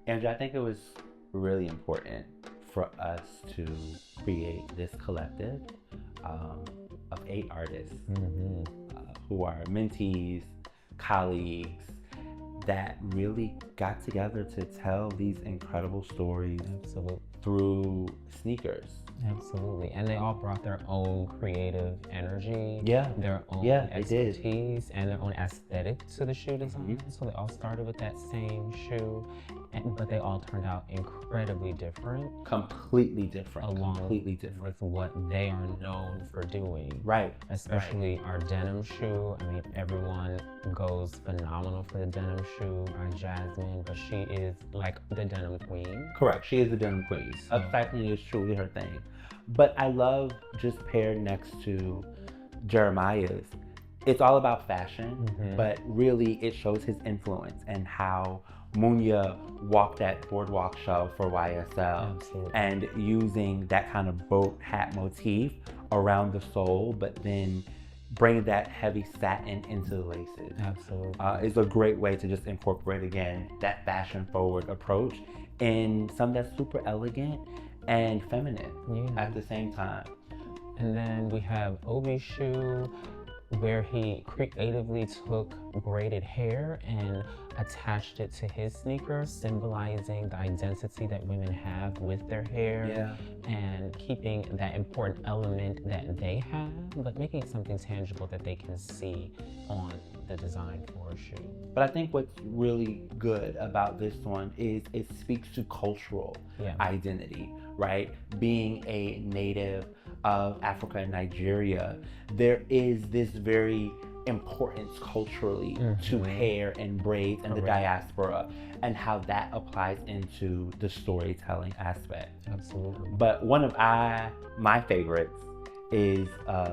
Andrew, I think it was really important for us to create this collective of 8 artists who are mentees, colleagues, that really got together to tell these incredible stories Absolutely. through sneakers. Absolutely. And they all brought their own creative energy, Yeah. their own Yeah, they did. expertise, and their own aesthetic to the shoe design. So they all started with that same shoe, but they all turned out incredibly different. Completely different. Along Completely different. with what they are known for doing. Right. Especially our denim shoe. I mean, everyone goes phenomenal for the denim shoe by Jasmine, but she is like the denim queen. Correct. She is the denim queen. Upcycling is truly her thing. But I love, just paired next to Jeremiah's, it's all about fashion, but really it shows his influence and how Munya walked that boardwalk show for YSL. Absolutely. And using that kind of boat hat motif around the sole, but then bring that heavy satin into the laces. Absolutely. It's a great way to just incorporate, again, that fashion forward approach in something that's super elegant and feminine at the same time. And then we have Obi's shoe, where he creatively took braided hair and attached it to his sneakers, symbolizing the identity that women have with their hair, and keeping that important element that they have, but making it something tangible that they can see on the design for a shoe. But I think what's really good about this one is it speaks to cultural identity, right? Being a native of Africa and Nigeria, there is this very importance culturally to hair and braids and the diaspora, and how that applies into the storytelling aspect. Absolutely. But one of my favorites is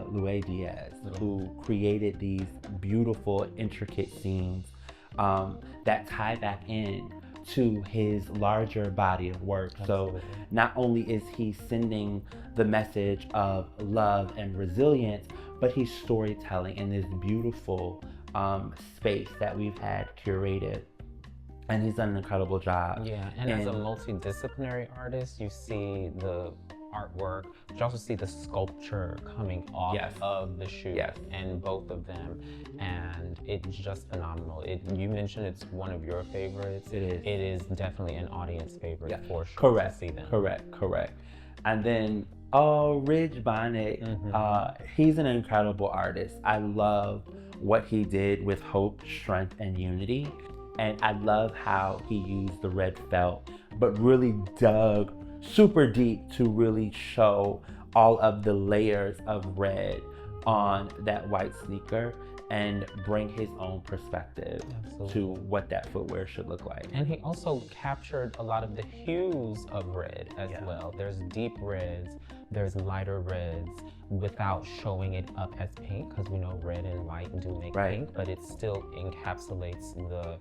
Louis Diaz, who created these beautiful, intricate scenes that tie back in to his larger body of work. Absolutely. So not only is he sending the message of love and resilience, but he's storytelling in this beautiful space that we've had curated. And he's done an incredible job. Yeah, and as a multidisciplinary artist, you see the artwork, but you also see the sculpture coming off of the shoe, and both of them, and it's just phenomenal. You mentioned it's one of your favorites. It is. It is definitely an audience favorite for sure. Correct. To see them. Correct. And then Ridge Bonnet, he's an incredible artist. I love what he did with Hope, Strength, and Unity. And I love how he used the red felt, but really dug super deep to really show all of the layers of red on that white sneaker and bring his own perspective to what that footwear should look like. And he also captured a lot of the hues of red as well. There's deep reds, there's lighter reds, without showing it up as pink, because we know red and white do make pink, but it still encapsulates the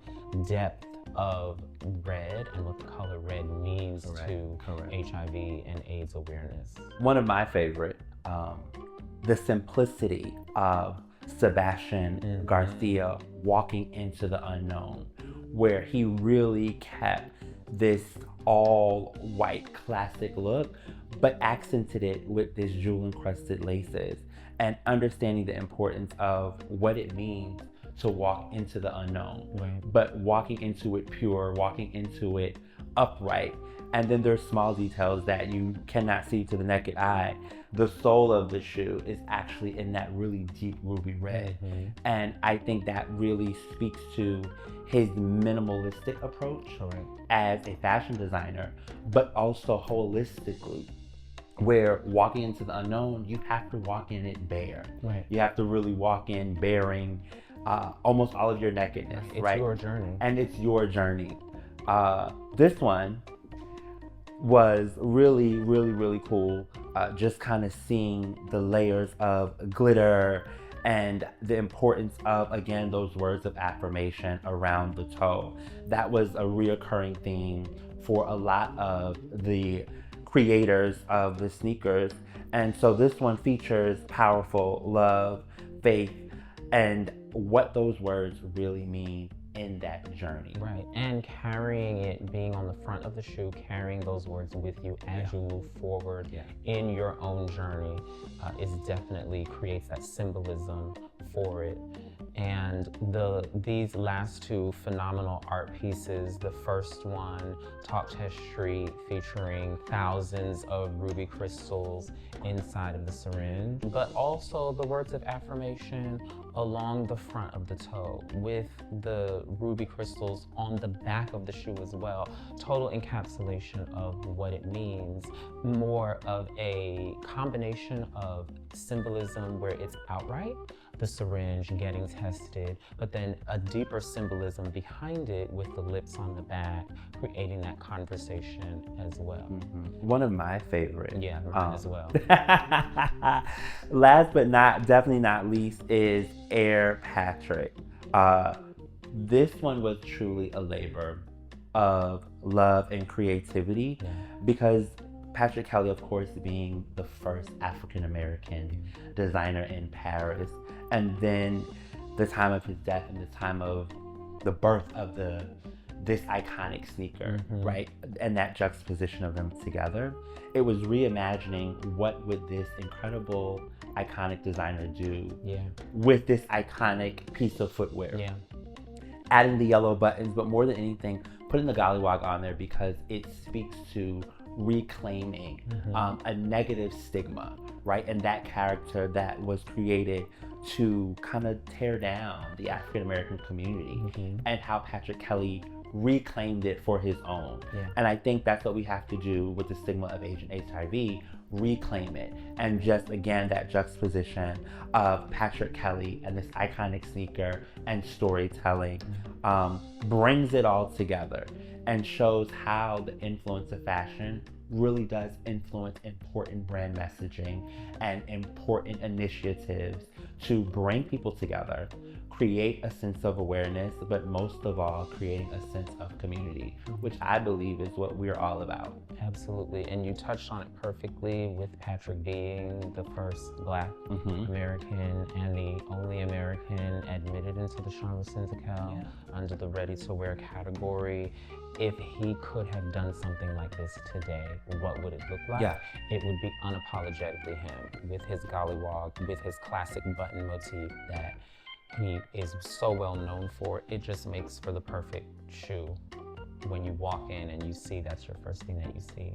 depth of red and what the color red means to HIV and AIDS awareness. One of my favorite, the simplicity of Sebastian Garcia walking into the unknown, where he really kept this all white classic look, but accented it with this jewel encrusted laces, and understanding the importance of what it means to walk into the unknown, but walking into it pure, walking into it upright. And then there's small details that you cannot see to the naked eye. The sole of the shoe is actually in that really deep ruby red. And I think that really speaks to his minimalistic approach as a fashion designer, but also holistically, where walking into the unknown, you have to walk in it bare. You have to really walk in bearing almost all of your nakedness, It's your journey. And it's your journey. This one was really, really, really cool. Just kind of seeing the layers of glitter and the importance of, again, those words of affirmation around the toe. That was a reoccurring theme for a lot of the creators of the sneakers. And so this one features powerful love, faith, and what those words really mean in that journey. Right, and carrying it, being on the front of the shoe, carrying those words with you as you move forward in your own journey is definitely creates that symbolism for it. And these last two phenomenal art pieces, the first one, Talk Test Street, featuring thousands of ruby crystals inside of the syringe, but also the words of affirmation along the front of the toe with the ruby crystals on the back of the shoe as well. Total encapsulation of what it means, more of a combination of symbolism where it's outright, the syringe getting tested, but then a deeper symbolism behind it with the lips on the back, creating that conversation as well. One of my favorites. Yeah, mine as well. Last but definitely not least is Air Patrick. This one was truly a labor of love and creativity because Patrick Kelly, of course, being the first African-American designer in Paris, and then the time of his death and the time of the birth of this iconic sneaker, right? And that juxtaposition of them together, it was reimagining what would this incredible, iconic designer do with this iconic piece of footwear. Adding the yellow buttons, but more than anything, putting the gollywog on there because it speaks to reclaiming a negative stigma, right? And that character that was created to kind of tear down the African American community and how Patrick Kelly reclaimed it for his own. And I think that's what we have to do with the stigma of Agent HIV, reclaim it. And just again, that juxtaposition of Patrick Kelly and this iconic sneaker and storytelling brings it all together and shows how the influence of fashion really does influence important brand messaging and important initiatives to bring people together, create a sense of awareness, but most of all, creating a sense of community, which I believe is what we're all about. Absolutely, and you touched on it perfectly with Patrick being the first Black American and the only American admitted into the Chambre Syndicale under the ready-to-wear category. If he could have done something like this today, what would it look like? It would be unapologetically him, with his gollywog, with his classic button motif that he is so well known for. It just makes for the perfect shoe when you walk in and you see that's your first thing that you see.